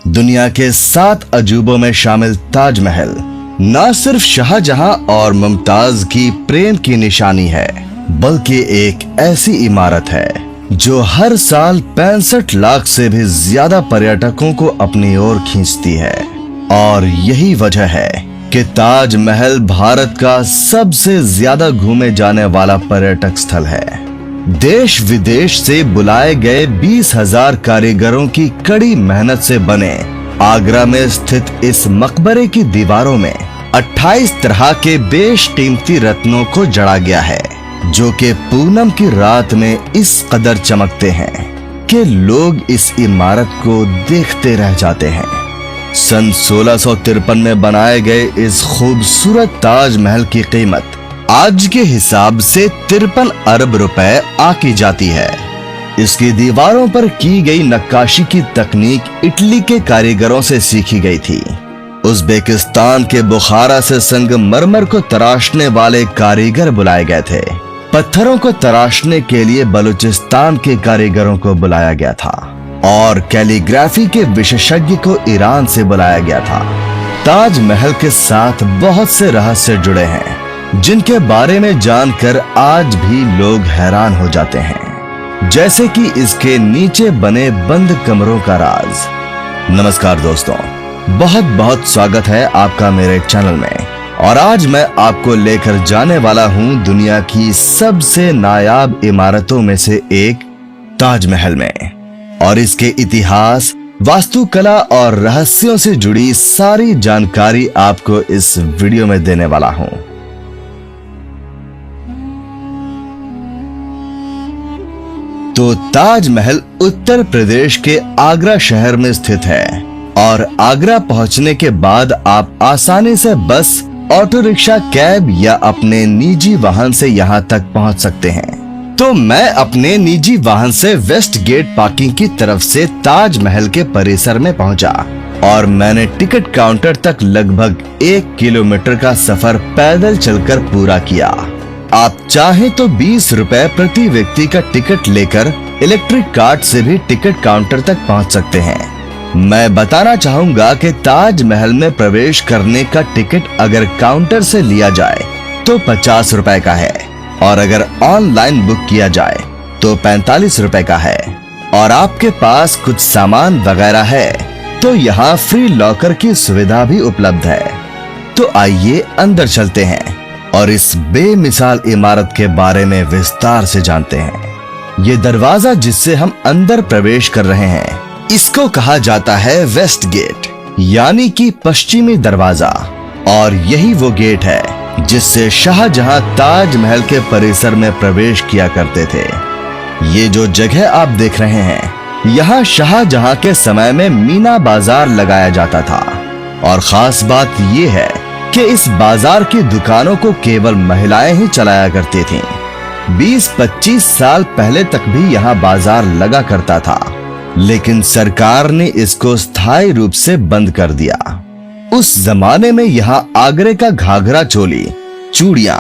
दुनिया के 7 अजूबों में शामिल ताजमहल न सिर्फ शाहजहां और मुमताज की प्रेम की निशानी है, बल्कि एक ऐसी इमारत है जो हर साल 65 लाख से भी ज्यादा पर्यटकों को अपनी ओर खींचती है। और यही वजह है कि ताजमहल भारत का सबसे ज्यादा घूमे जाने वाला पर्यटक स्थल है। देश विदेश से बुलाए गए 20,000 कारीगरों की कड़ी मेहनत से बने आगरा में स्थित इस मकबरे की दीवारों में 28 तरह के बेशकीमती रत्नों को जड़ा गया है, जो कि पूनम की रात में इस कदर चमकते हैं कि लोग इस इमारत को देखते रह जाते हैं। सन 1653 में बनाए गए इस खूबसूरत ताजमहल की कीमत आज के हिसाब से 53 अरब रुपए आकी जाती है। इसकी दीवारों पर की गई नक्काशी की तकनीक इटली के कारीगरों से सीखी गई थी। उज़्बेकिस्तान के बुखारा से संगमरमर को तराशने वाले कारीगर बुलाए गए थे। पत्थरों को तराशने के लिए बलूचिस्तान के कारीगरों को बुलाया गया था और कैलीग्राफी के विशेषज्ञ को ईरान से बुलाया गया था। ताजमहल के साथ बहुत से रहस्य जुड़े हैं, जिनके बारे में जानकर आज भी लोग हैरान हो जाते हैं, जैसे कि इसके नीचे बने बंद कमरों का राज। नमस्कार दोस्तों, बहुत बहुत स्वागत है आपका मेरे चैनल में। और आज मैं आपको लेकर जाने वाला हूं दुनिया की सबसे नायाब इमारतों में से एक ताजमहल में, और इसके इतिहास, वास्तुकला और रहस्यों से जुड़ी सारी जानकारी आपको इस वीडियो में देने वाला हूं। तो ताजमहल उत्तर प्रदेश के आगरा शहर में स्थित है और आगरा पहुंचने के बाद आप आसानी से बस, ऑटो रिक्शा, कैब या अपने निजी वाहन से यहां तक पहुंच सकते हैं। तो मैं अपने निजी वाहन से वेस्ट गेट पार्किंग की तरफ से ताजमहल के परिसर में पहुंचा और मैंने टिकट काउंटर तक लगभग 1 किलोमीटर का सफर पैदल चलकर पूरा किया। आप चाहें तो 20 रुपए प्रति व्यक्ति का टिकट लेकर इलेक्ट्रिक कार्ड से भी टिकट काउंटर तक पहुंच सकते हैं। मैं बताना चाहूंगा कि ताजमहल में प्रवेश करने का टिकट अगर काउंटर से लिया जाए तो 50 रुपए का है, और अगर ऑनलाइन बुक किया जाए तो 45 रुपए का है। और आपके पास कुछ सामान वगैरह है तो यहाँ फ्री लॉकर की सुविधा भी उपलब्ध है। तो आइए अंदर चलते हैं और इस बेमिसाल इमारत के बारे में विस्तार से जानते हैं। ये दरवाजा जिससे हम अंदर प्रवेश कर रहे हैं, इसको कहा जाता है वेस्ट गेट, यानी कि पश्चिमी दरवाजा। और यही वो गेट है जिससे शाहजहां ताजमहल के परिसर में प्रवेश किया करते थे। ये जो जगह आप देख रहे हैं, यहाँ शाहजहां के समय में मीना बाजार लगाया जाता था। और खास बात ये है कि इस बाजार की दुकानों को केवल महिलाएं ही चलाया करती थीं। 20-25 साल पहले तक भी यहाँ बाजार लगा करता था, लेकिन सरकार ने इसको स्थायी रूप से बंद कर दिया। उस जमाने में यहाँ आगरे का घाघरा चोली, चूड़ियां,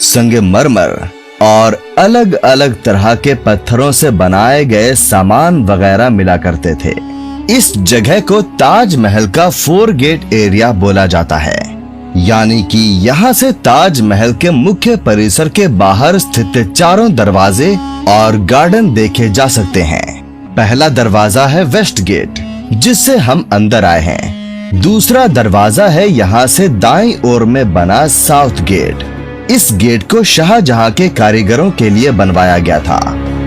संगमरमर और अलग अलग तरह के पत्थरों से बनाए गए सामान वगैरह मिला करते थे। इस जगह को ताजमहल का 4 गेट एरिया बोला जाता है, यानी कि यहाँ से ताजमहल के मुख्य परिसर के बाहर स्थित चारों दरवाजे और गार्डन देखे जा सकते हैं। पहला दरवाजा है वेस्ट गेट, जिससे हम अंदर आए हैं। दूसरा दरवाजा है यहाँ से दाईं ओर में बना साउथ गेट। इस गेट को शाहजहां के कारीगरों के लिए बनवाया गया था।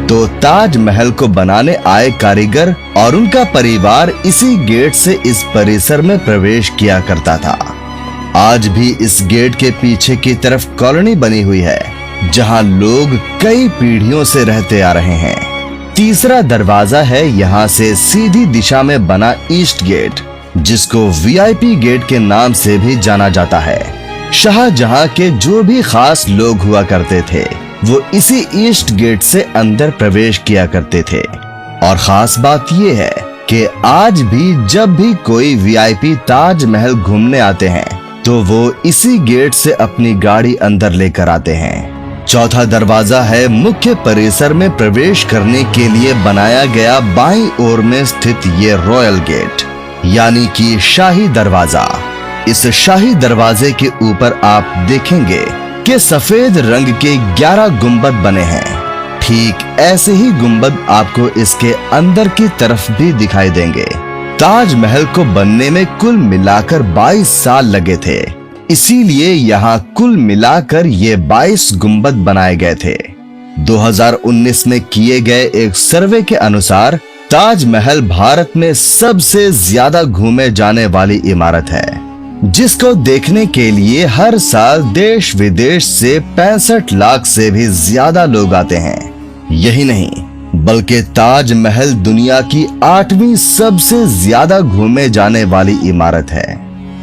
तो ताजमहल को बनाने आए कारीगर और उनका परिवार इसी गेट से इस परिसर में प्रवेश किया करता था। आज भी इस गेट के पीछे की तरफ कॉलोनी बनी हुई है, जहां लोग कई पीढ़ियों से रहते आ रहे हैं। तीसरा दरवाजा है यहाँ से सीधी दिशा में बना ईस्ट गेट, जिसको वीआईपी गेट के नाम से भी जाना जाता है। शाहजहां के जो भी खास लोग हुआ करते थे, वो इसी ईस्ट गेट से अंदर प्रवेश किया करते थे। और खास बात ये है कि आज भी जब भी कोई वीआईपी ताजमहल घूमने आते हैं, तो वो इसी गेट से अपनी गाड़ी अंदर लेकर आते हैं। चौथा दरवाजा है मुख्य परिसर में प्रवेश करने के लिए बनाया गया बाईं ओर में स्थित ये रॉयल गेट। यानी कि शाही दरवाजा। इस शाही दरवाजे के ऊपर आप देखेंगे कि सफेद रंग के 11 गुंबद बने हैं। ठीक ऐसे ही गुंबद आपको इसके अंदर की तरफ भी दिखाई देंगे। ताजमहल को बनने में कुल मिलाकर 22 साल लगे थे, इसीलिए यहाँ कुल मिलाकर ये 22 गुंबद बनाए गए थे। 2019 में किए गए एक सर्वे के अनुसार ताजमहल भारत में सबसे ज्यादा घूमे जाने वाली इमारत है, जिसको देखने के लिए हर साल देश विदेश से 65 लाख से भी ज्यादा लोग आते हैं। यही नहीं, बल्कि ताजमहल दुनिया की 8वीं सबसे ज्यादा घूमे जाने वाली इमारत है।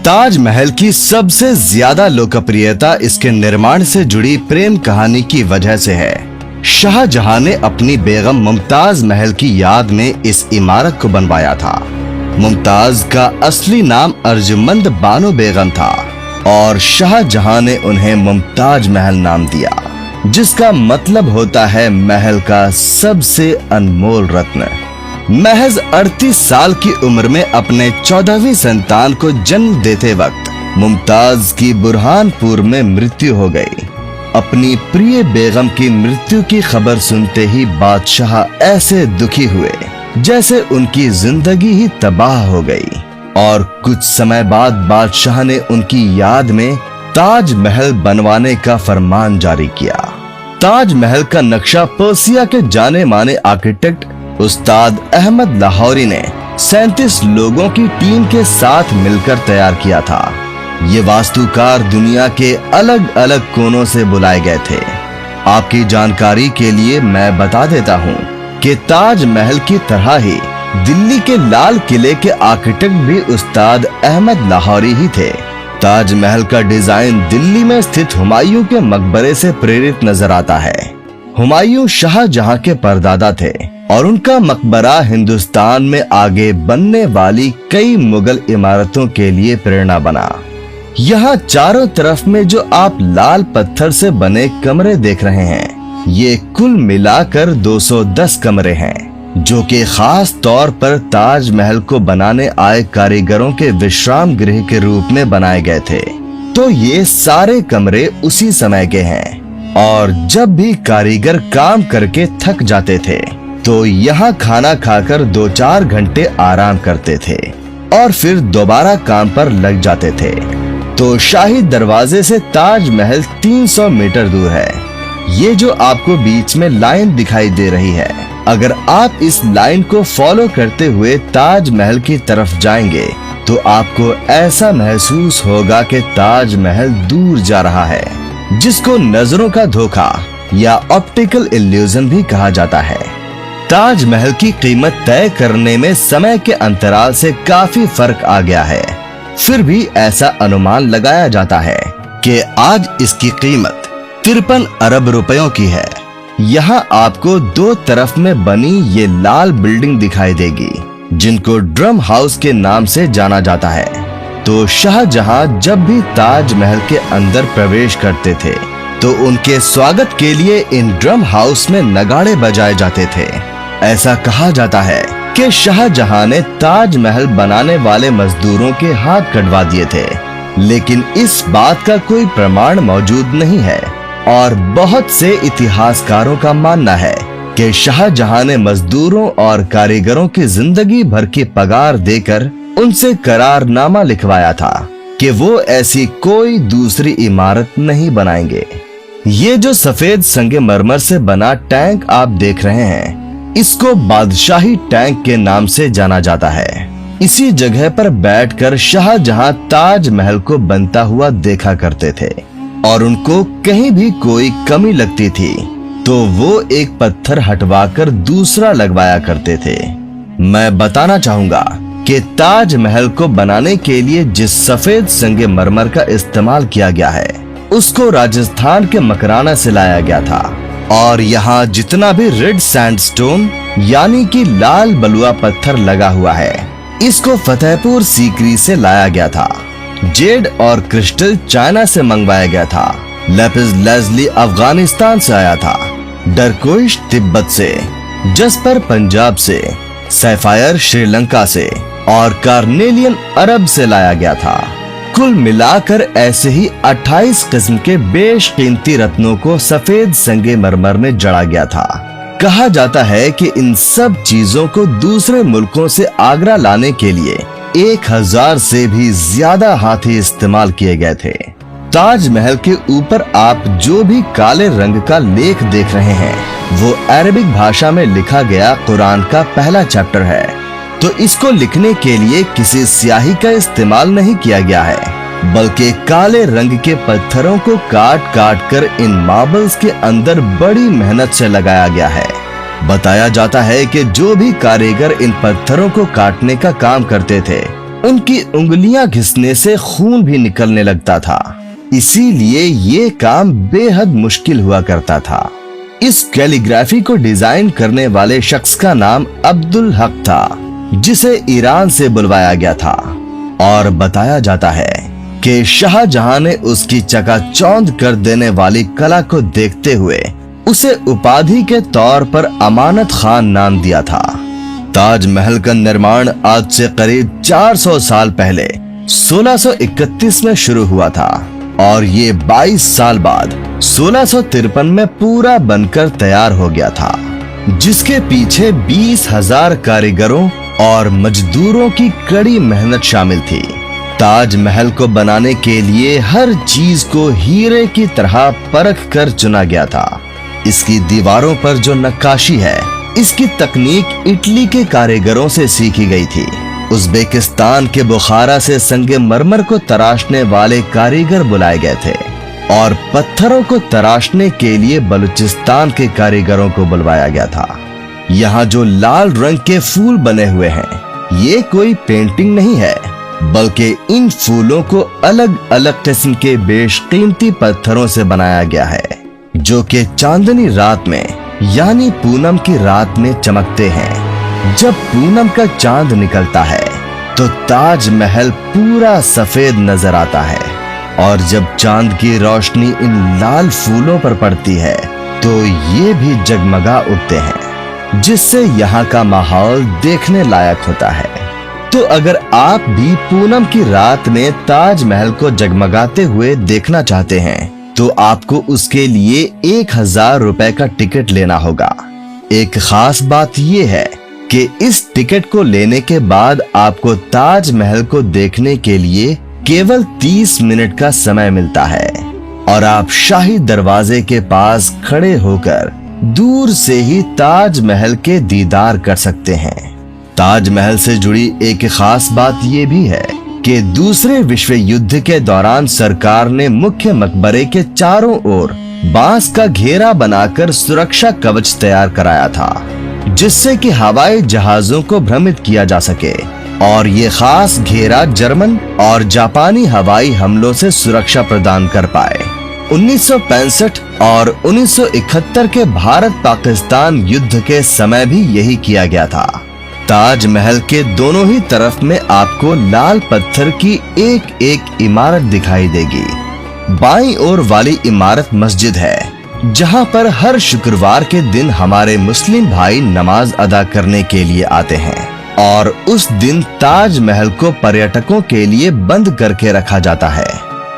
ताजमहल की सबसे ज्यादा लोकप्रियता इसके निर्माण से जुड़ी प्रेम कहानी की वजह से है। शाहजहां ने अपनी बेगम मुमताज महल की याद में इस इमारत को बनवाया था। मुमताज का असली नाम अर्जुमंद बानो बेगम था और शाहजहां ने उन्हें मुमताज महल नाम दिया, जिसका मतलब होता है महल का सबसे अनमोल रत्न। महज 38 साल की उम्र में अपने 14वीं संतान को जन्म देते वक्त मुमताज की बुरहानपुर में मृत्यु हो गई। अपनी प्रिय बेगम की मृत्यु की खबर सुनते ही बादशाह ऐसे दुखी हुए जैसे उनकी जिंदगी ही तबाह हो गई, और कुछ समय बाद बादशाह ने उनकी याद में ताजमहल बनवाने का फरमान जारी किया। ताजमहल का नक्शा पर्सिया के जाने माने आर्किटेक्ट उस्ताद अहमद लाहौरी ने 37 लोगों की टीम के साथ मिलकर तैयार किया था। ये वास्तुकार दुनिया के अलग अलग कोनों से बुलाए गए थे। आपकी जानकारी के लिए मैं बता देता हूँ कि ताजमहल की तरह ही दिल्ली के लाल किले के आर्किटेक्ट भी उस्ताद अहमद लाहौरी ही थे। ताजमहल का डिजाइन दिल्ली में स्थित हुमायूं के मकबरे से प्रेरित नजर आता है। हुमायूं शाहजहां के परदादा थे और उनका मकबरा हिंदुस्तान में आगे बनने वाली कई मुगल इमारतों के लिए प्रेरणा बना। यहाँ चारों तरफ में जो आप लाल पत्थर से बने कमरे देख रहे हैं, ये कुल मिलाकर 210 कमरे हैं, जो कि खास तौर पर ताजमहल को बनाने आए कारीगरों के विश्राम गृह के रूप में बनाए गए थे। तो ये सारे कमरे उसी समय के हैं, और जब भी कारीगर काम करके थक जाते थे तो यहाँ खाना खाकर 2-4 घंटे आराम करते थे और फिर दोबारा काम पर लग जाते थे। तो शाही दरवाजे से ताजमहल 300 मीटर दूर है। ये जो आपको बीच में लाइन दिखाई दे रही है, अगर आप इस लाइन को फॉलो करते हुए ताजमहल की तरफ जाएंगे तो आपको ऐसा महसूस होगा कि ताजमहल दूर जा रहा है, जिसको नजरों का धोखा या ऑप्टिकल इल्यूजन भी कहा जाता है। ताजमहल की कीमत तय करने में समय के अंतराल से काफी फर्क आ गया है। फिर भी ऐसा अनुमान लगाया जाता है कि आज इसकी कीमत 53 अरब रुपयों की है। यहाँ आपको 2 तरफ में बनी ये लाल बिल्डिंग दिखाई देगी, जिनको ड्रम हाउस के नाम से जाना जाता है। तो शाहजहां जब भी ताजमहल के अंदर प्रवेश करते थे तो उनके स्वागत के लिए इन ड्रम हाउस में नगाड़े बजाए जाते थे। ऐसा कहा जाता है कि शाहजहां ने ताजमहल बनाने वाले मजदूरों के हाथ कटवा दिए थे, लेकिन इस बात का कोई प्रमाण मौजूद नहीं है। और बहुत से इतिहासकारों का मानना है कि शाहजहां ने मजदूरों और कारीगरों की जिंदगी भर की पगार देकर उनसे करारनामा लिखवाया था कि वो ऐसी कोई दूसरी इमारत नहीं बनाएंगे। ये जो सफेद संगमरमर से बना टैंक आप देख रहे हैं, इसको बादशाही टैंक के नाम से जाना जाता है। इसी जगह पर बैठकर शाहजहां ताजमहल को बनता हुआ देखा करते थे, और उनको कहीं भी कोई कमी लगती थी तो वो एक पत्थर हटवाकर दूसरा लगवाया करते थे। मैं बताना चाहूंगा कि ताजमहल को बनाने के लिए जिस सफेद संगमरमर का इस्तेमाल किया गया है, उसको राजस्थान के मकराना से लाया गया था, और यहाँ जितना भी रेड सैंडस्टोन यानी कि लाल बलुआ पत्थर लगा हुआ है, इसको फतेहपुर सीकरी से लाया गया था। जेड और क्रिस्टल चाइना से मंगवाया गया था। लेपिस लेज़ली अफगानिस्तान से आया था। डरकोइश तिब्बत से, जस्पर पंजाब से, सैफायर श्रीलंका से, और कार्नेलियन अरब से लाया गया था। कुल मिलाकर ऐसे ही 28 किस्म के बेशकीमती रत्नों को सफेद संगमरमर में जड़ा गया था। कहा जाता है कि इन सब चीजों को दूसरे मुल्कों से आगरा लाने के लिए 1000 से भी ज्यादा हाथी इस्तेमाल किए गए थे। ताजमहल के ऊपर आप जो भी काले रंग का लेख देख रहे हैं वो अरबिक भाषा में लिखा गया कुरान का पहला चैप्टर है। तो इसको लिखने के लिए किसी स्याही का इस्तेमाल नहीं किया गया है, बल्कि काले रंग के पत्थरों को काट काट कर इन मार्बल्स के अंदर बड़ी मेहनत से लगाया गया है। बताया जाता है कि जो भी कारीगर इन पत्थरों को काटने का काम करते थे उनकी उंगलियां घिसने से खून भी निकलने लगता था, इसीलिए ये काम बेहद मुश्किल हुआ करता था। इस कैलीग्राफी को डिजाइन करने वाले शख्स का नाम अब्दुल हक था, जिसे ईरान से बुलवाया गया था और बताया जाता है कि शाहजहां ने उसकी चकाचौंध कर देने वाली कला को देखते हुए उसे उपाधि के तौर पर अमानत खान नाम दिया था। ताजमहल का निर्माण आज से करीब 400 साल पहले 1631 में शुरू हुआ था और ये 22 साल बाद 1653 में पूरा बनकर तैयार हो गया था, जिसके पीछे 20,000 कारीगरों और मजदूरों की कड़ी मेहनत शामिल थी। ताजमहल को बनाने के लिए हर चीज को हीरे की तरह परख कर चुना गया था। इसकी दीवारों पर जो नक्काशी है, इसकी तकनीक इटली के कारीगरों से सीखी गई थी। उज़्बेकिस्तान के बुखारा से संगमरमर को तराशने वाले कारीगर बुलाए गए थे और पत्थरों को तराशने के लिए बलूचिस्तान के कारीगरों को बुलवाया गया था। यहाँ जो लाल रंग के फूल बने हुए हैं, ये कोई पेंटिंग नहीं है, बल्कि इन फूलों को अलग अलग किस्म के बेशकीमती पत्थरों से बनाया गया है, जो कि चांदनी रात में यानी पूनम की रात में चमकते हैं। जब पूनम का चांद निकलता है तो ताजमहल पूरा सफेद नजर आता है और जब चांद की रोशनी इन लाल फूलों पर पड़ती है तो ये भी जगमगा उठते हैं, जिससे यहाँ का माहौल देखने लायक होता है। तो अगर आप भी पूनम की रात में ताजमहल को जगमगाते हुए देखना चाहते हैं तो आपको उसके लिए 1000 रुपए का टिकट लेना होगा। एक खास बात ये है कि इस टिकट को लेने के बाद आपको ताजमहल को देखने के लिए केवल 30 मिनट का समय मिलता है और आप शाही दरवाजे के पास खड़े होकर दूर से ही ताजमहल के दीदार कर सकते हैं। ताजमहल से जुड़ी एक खास बात ये भी है कि दूसरे विश्व युद्ध के दौरान सरकार ने मुख्य मकबरे के चारों ओर बांस का घेरा बनाकर सुरक्षा कवच तैयार कराया था, जिससे कि हवाई जहाजों को भ्रमित किया जा सके और ये खास घेरा जर्मन और जापानी हवाई हमलों से सुरक्षा प्रदान कर पाए। 1965 और 1971 के भारत पाकिस्तान युद्ध के समय भी यही किया गया था। ताजमहल के दोनों ही तरफ में आपको लाल पत्थर की एक एक इमारत दिखाई देगी। बाईं ओर वाली इमारत मस्जिद है, जहां पर हर शुक्रवार के दिन हमारे मुस्लिम भाई नमाज अदा करने के लिए आते हैं और उस दिन ताजमहल को पर्यटकों के लिए बंद करके रखा जाता है,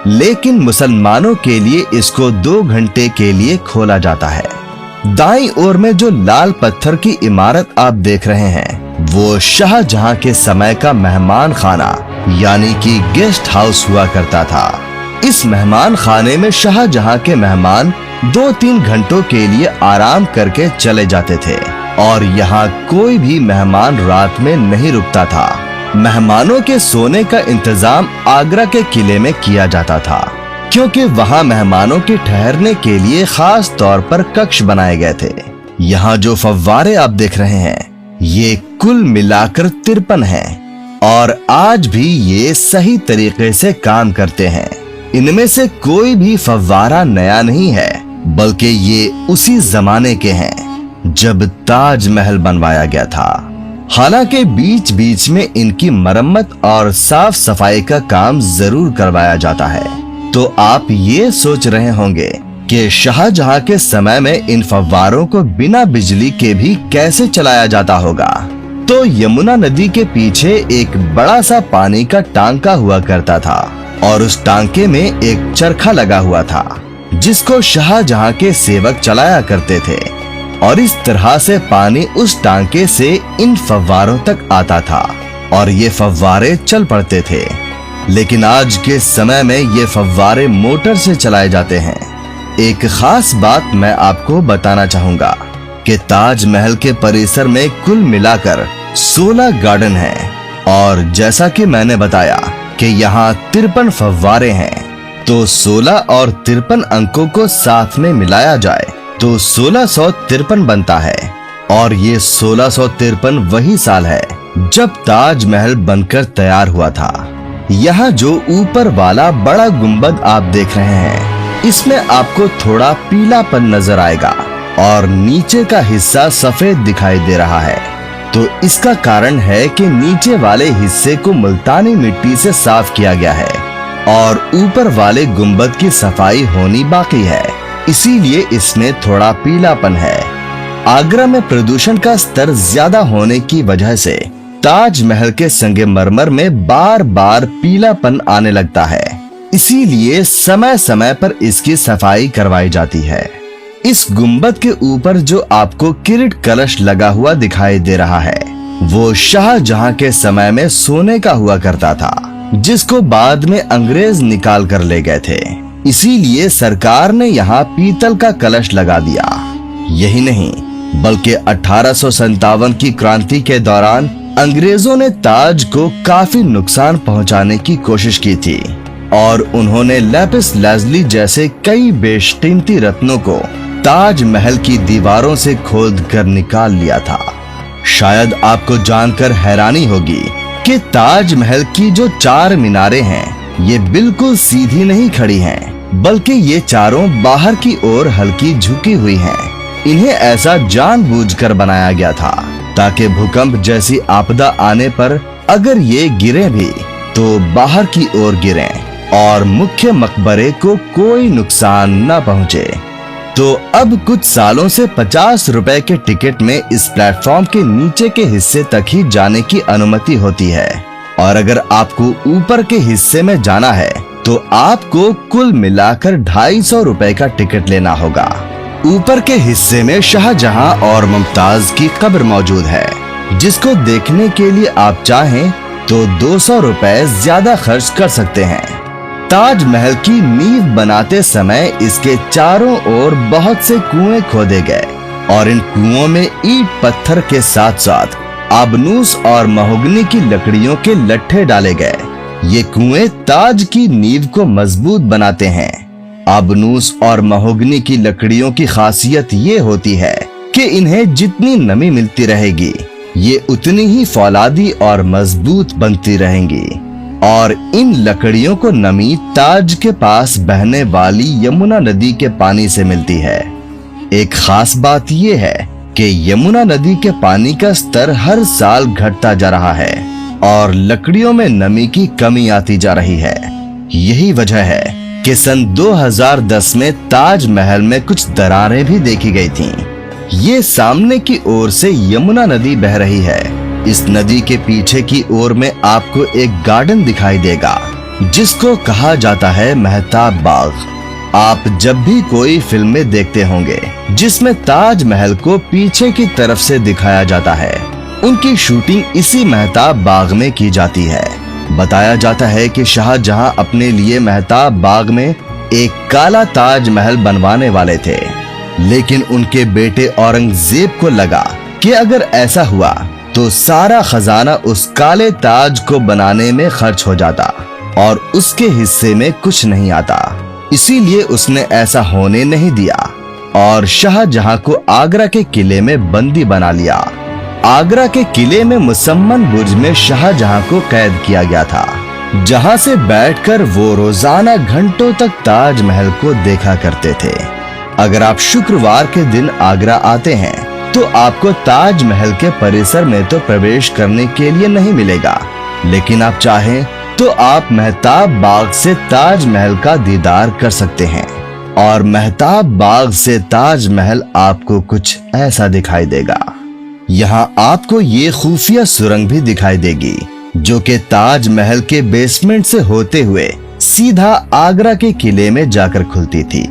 लेकिन मुसलमानों के लिए इसको 2 घंटे के लिए खोला जाता है। दाईं ओर में जो लाल पत्थर की इमारत आप देख रहे हैं वो शाहजहां के समय का मेहमान खाना यानी कि गेस्ट हाउस हुआ करता था। इस मेहमान खाने में शाहजहां के मेहमान 2-3 घंटों के लिए आराम करके चले जाते थे और यहाँ कोई भी मेहमान रात में नहीं रुकता था। मेहमानों के सोने का इंतजाम आगरा के किले में किया जाता था, क्योंकि वहाँ मेहमानों के ठहरने के लिए खास तौर पर कक्ष बनाए गए थे। यहाँ जो फव्वारे आप देख रहे हैं ये कुल मिलाकर 53 हैं और आज भी ये सही तरीके से काम करते हैं। इनमें से कोई भी फव्वारा नया नहीं है, बल्कि ये उसी जमाने के हैं जब ताजमहल बनवाया गया था। हालांकि बीच बीच में इनकी मरम्मत और साफ सफाई का काम जरूर करवाया जाता है। तो आप ये सोच रहे होंगे कि शाहजहां के समय में इन फव्वारों को बिना बिजली के भी कैसे चलाया जाता होगा। तो यमुना नदी के पीछे एक बड़ा सा पानी का टांका हुआ करता था और उस टांके में एक चरखा लगा हुआ था जिसको शाहजहां के सेवक चलाया करते थे और इस तरह से पानी उस टांके से इन फव्वारों तक आता था और ये फव्वारे चल पड़ते थे। लेकिन आज के समय में ये फव्वारे मोटर से चलाए जाते हैं। एक खास बात मैं आपको बताना चाहूंगा कि ताजमहल के परिसर में कुल मिलाकर 16 गार्डन हैं और जैसा कि मैंने बताया कि यहाँ 53 फव्वारे हैं, तो 16 और 53 अंकों को साथ में मिलाया जाए तो 1653 बनता है और ये 1653 वही साल है जब ताजमहल बनकर तैयार हुआ था। यहाँ जो ऊपर वाला बड़ा गुंबद आप देख रहे हैं, इसमें आपको थोड़ा पीलापन नजर आएगा और नीचे का हिस्सा सफेद दिखाई दे रहा है। तो इसका कारण है कि नीचे वाले हिस्से को मुल्तानी मिट्टी से साफ किया गया है और ऊपर वाले गुंबद की सफाई होनी बाकी है, इसीलिए इसमें थोड़ा पीलापन है। आगरा में प्रदूषण का स्तर ज्यादा होने की वजह से ताजमहल के संगमरमर में बार बार पीलापन आने लगता है, इसीलिए समय समय पर इसकी सफाई करवाई जाती है। इस गुंबद के ऊपर जो आपको किरीट कलश लगा हुआ दिखाई दे रहा है, वो शाहजहां के समय में सोने का हुआ करता था, जिसको बाद में अंग्रेज निकाल कर ले गए थे। इसीलिए सरकार ने यहाँ पीतल का कलश लगा दिया। यही नहीं बल्कि 1857 की क्रांति के दौरान अंग्रेजों ने ताज को काफी नुकसान पहुंचाने की कोशिश की थी और उन्होंने लैपिस लाजुली जैसे कई बेशकीमती रत्नों को ताजमहल की दीवारों से खोद कर निकाल लिया था। शायद आपको जानकर हैरानी होगी कि ताजमहल की जो 4 मीनारें हैं, ये बिल्कुल सीधी नहीं खड़ी हैं, बल्कि ये चारों बाहर की ओर हल्की झुकी हुई हैं। इन्हें ऐसा जानबूझकर बनाया गया था ताकि भूकंप जैसी आपदा आने पर अगर ये गिरे भी तो बाहर की ओर गिरें और मुख्य मकबरे को कोई नुकसान न पहुंचे। तो अब कुछ सालों से 50 रुपए के टिकट में इस प्लेटफॉर्म के नीचे के हिस्से तक ही जाने की अनुमति होती है और अगर आपको ऊपर के हिस्से में जाना है तो आपको कुल मिलाकर 250 रुपए का टिकट लेना होगा। ऊपर के हिस्से में शाहजहां और मुमताज की कब्र मौजूद है, जिसको देखने के लिए आप चाहें तो 200 रुपए ज्यादा खर्च कर सकते हैं। ताजमहल की नींव बनाते समय इसके चारों ओर बहुत से कुएं खोदे गए और इन कुओं में ईंट पत्थर के साथ साथ आबनूस और महोगनी की लकड़ियों के लट्ठे डाले गए। ये कुएं ताज की नींव को मजबूत बनाते हैं। आबनूस और महोगनी की लकड़ियों की खासियत ये होती है कि इन्हें जितनी नमी मिलती रहेगी, ये उतनी ही फौलादी और मजबूत बनती रहेंगी और इन लकड़ियों को नमी ताज के पास बहने वाली यमुना नदी के पानी से मिलती है। एक खास बात ये है कि यमुना नदी के पानी का स्तर हर साल घटता जा रहा है और लकड़ियों में नमी की कमी आती जा रही है। यही वजह है कि सन 2010 में ताजमहल में कुछ दरारें भी देखी गई थीं। ये सामने की ओर से यमुना नदी बह रही है। इस नदी के पीछे की ओर में आपको एक गार्डन दिखाई देगा जिसको कहा जाता है मेहताब बाग। आप जब भी कोई फिल्में देखते होंगे जिसमें ताजमहल को पीछे की तरफ से दिखाया जाता है, उनकी शूटिंग इसी मेहताब बाग में की जाती है। बताया जाता है कि शाहजहां अपने लिए मेहताब बाग में एक काला ताजमहल बनवाने वाले थे, लेकिन उनके बेटे औरंगजेब को लगा कि अगर ऐसा हुआ तो सारा खजाना उस काले ताज को बनाने में खर्च हो जाता और उसके हिस्से में कुछ नहीं आता। इसीलिए उसने ऐसा होने नहीं दिया और शाहजहां को आगरा के किले में बंदी बना लिया। आगरा के किले में मुसम्मन बुर्ज में शाहजहां को कैद किया गया था, जहां से बैठकर वो रोजाना घंटों तक ताजमहल को देखा करते थे। अगर आप शुक्रवार के दिन आगरा आते हैं तो आपको ताजमहल के परिसर में तो प्रवेश करने के लिए नहीं मिलेगा, लेकिन आप चाहें तो आप मेहताब बाग से ताजमहल का दीदार कर सकते हैं और मेहताब बाग से ताजमहल आपको कुछ ऐसा दिखाई देगा। यहाँ आपको ये खुफिया सुरंग भी दिखाई देगी जो कि ताजमहल के बेसमेंट से होते हुए सीधा आगरा के किले में जाकर खुलती थी।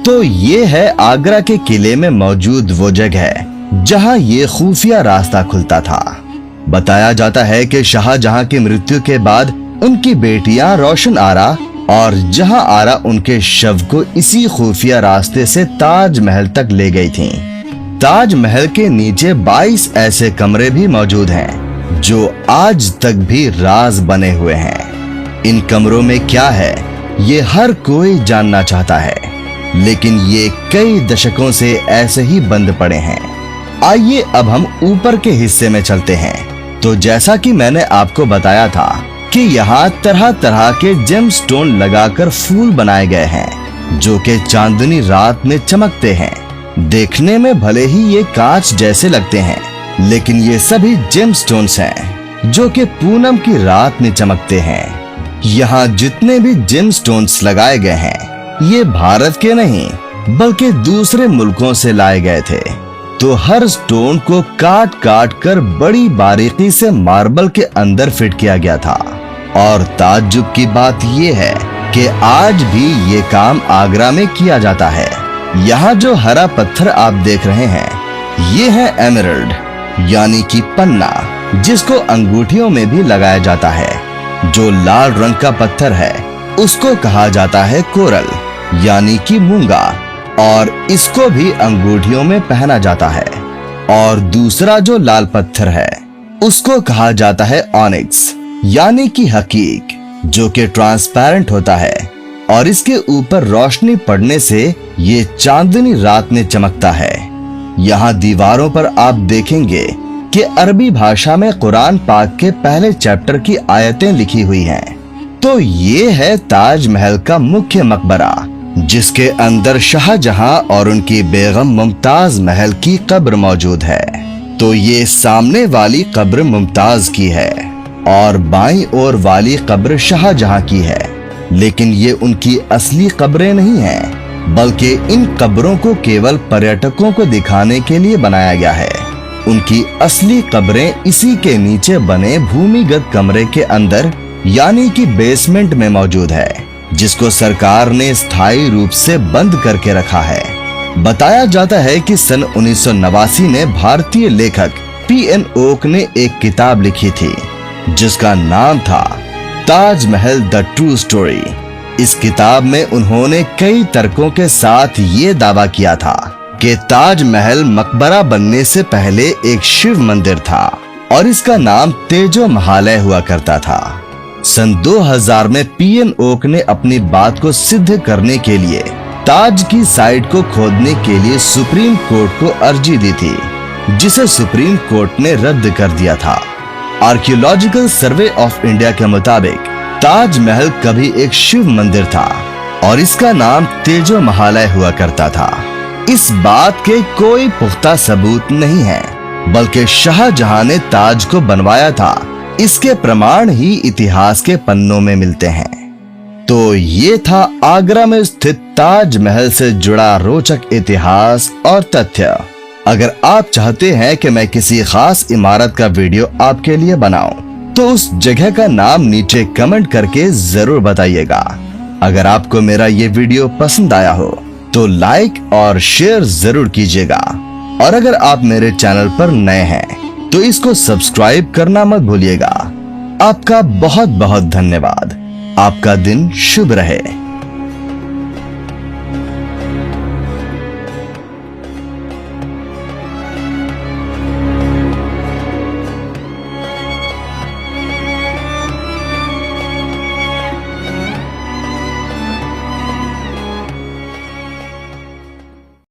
तो ये है आगरा के किले में मौजूद वो जगह जहाँ ये खुफिया रास्ता खुलता था। बताया जाता है कि शाहजहां की मृत्यु के बाद उनकी बेटियां रोशन आरा और जहां आरा उनके शव को इसी खुफिया रास्ते से ताजमहल तक ले गई थीं। ताजमहल के नीचे 22 ऐसे कमरे भी मौजूद हैं जो आज तक भी राज बने हुए हैं। इन कमरों में क्या है ये हर कोई जानना चाहता है, लेकिन ये कई दशकों से ऐसे ही बंद पड़े हैं। आइए अब हम ऊपर के हिस्से में चलते हैं। तो जैसा कि मैंने आपको बताया था कि यहाँ तरह तरह के जेमस्टोन लगाकर फूल बनाए गए हैं जो कि चांदनी रात में चमकते हैं। देखने में भले ही ये कांच जैसे लगते हैं, लेकिन ये सभी जेमस्टोन्स हैं जो कि पूनम की रात में चमकते हैं। यहाँ जितने भी जेमस्टोन्स लगाए गए हैं ये भारत के नहीं बल्कि दूसरे मुल्कों से लाए गए थे। तो हर स्टोन को काट काट कर बड़ी बारीकी से मार्बल के अंदर फिट किया गया था। और ताज्जुब की बात यह है कि आज भी ये काम आगरा में किया जाता है। यहाँ जो हरा पत्थर आप देख रहे हैं ये है एमरल्ड यानी कि पन्ना, जिसको अंगूठियों में भी लगाया जाता है। जो लाल रंग का पत्थर है उसको कहा जाता है कोरल यानी कि मूंगा, और इसको भी अंगूठियों में पहना जाता है। और दूसरा जो लाल पत्थर है उसको कहा जाता है ऑनिक्स यानी कि हकीक, जो कि ट्रांसपेरेंट होता है और इसके ऊपर रोशनी पड़ने से ये चांदनी रात में चमकता है। यहाँ दीवारों पर आप देखेंगे कि अरबी भाषा में कुरान पाक के पहले चैप्टर की आयतें लिखी हुई हैं। तो ये है ताजमहल का मुख्य मकबरा, जिसके अंदर शाहजहां और उनकी बेगम मुमताज महल की कब्र मौजूद है। तो ये सामने वाली कब्र मुमताज की है और बाईं ओर वाली कब्र शाहजहां की है। लेकिन ये उनकी असली कब्रें नहीं हैं, बल्कि इन कब्रों को केवल पर्यटकों को दिखाने के लिए बनाया गया है। उनकी असली कब्रें इसी के नीचे बने भूमिगत कमरे के अंदर यानी कि बेसमेंट में मौजूद है, जिसको सरकार ने स्थायी रूप से बंद करके रखा है। बताया जाता है कि सन 1989 में भारतीय लेखक P.N. ओक ने एक किताब लिखी थी जिसका नाम था ताजमहल द ट्रू स्टोरी। इस किताब में उन्होंने कई तर्कों के साथ ये दावा किया था कि ताजमहल मकबरा बनने से पहले एक शिव मंदिर था और इसका नाम तेजो महालय हुआ करता था। सन 2000 में P.N. ओक ने अपनी बात को सिद्ध करने के लिए ताज की साइट को खोदने के लिए सुप्रीम कोर्ट को अर्जी दी थी, जिसे सुप्रीम कोर्ट ने रद्द कर दिया था। आर्कियोलॉजिकल सर्वे ऑफ इंडिया के मुताबिक ताजमहल कभी एक शिव मंदिर था और इसका नाम तेजो महालय हुआ करता था। इस बात के कोई पुख्ता सबूत नहीं है, बल्कि शाहजहां ने ताज को बनवाया था, इसके प्रमाण ही इतिहास के पन्नों में मिलते हैं। तो ये था आगरा में स्थित ताजमहल से जुड़ा रोचक इतिहास और तथ्य। अगर आप चाहते हैं कि मैं किसी खास इमारत का वीडियो आपके लिए बनाऊं, तो उस जगह का नाम नीचे कमेंट करके जरूर बताइएगा। अगर आपको मेरा ये वीडियो पसंद आया हो तो लाइक और शेयर जरूर कीजिएगा, और अगर आप मेरे चैनल पर नए हैं तो इसको सब्सक्राइब करना मत भूलिएगा। आपका बहुत बहुत धन्यवाद। आपका दिन शुभ रहे।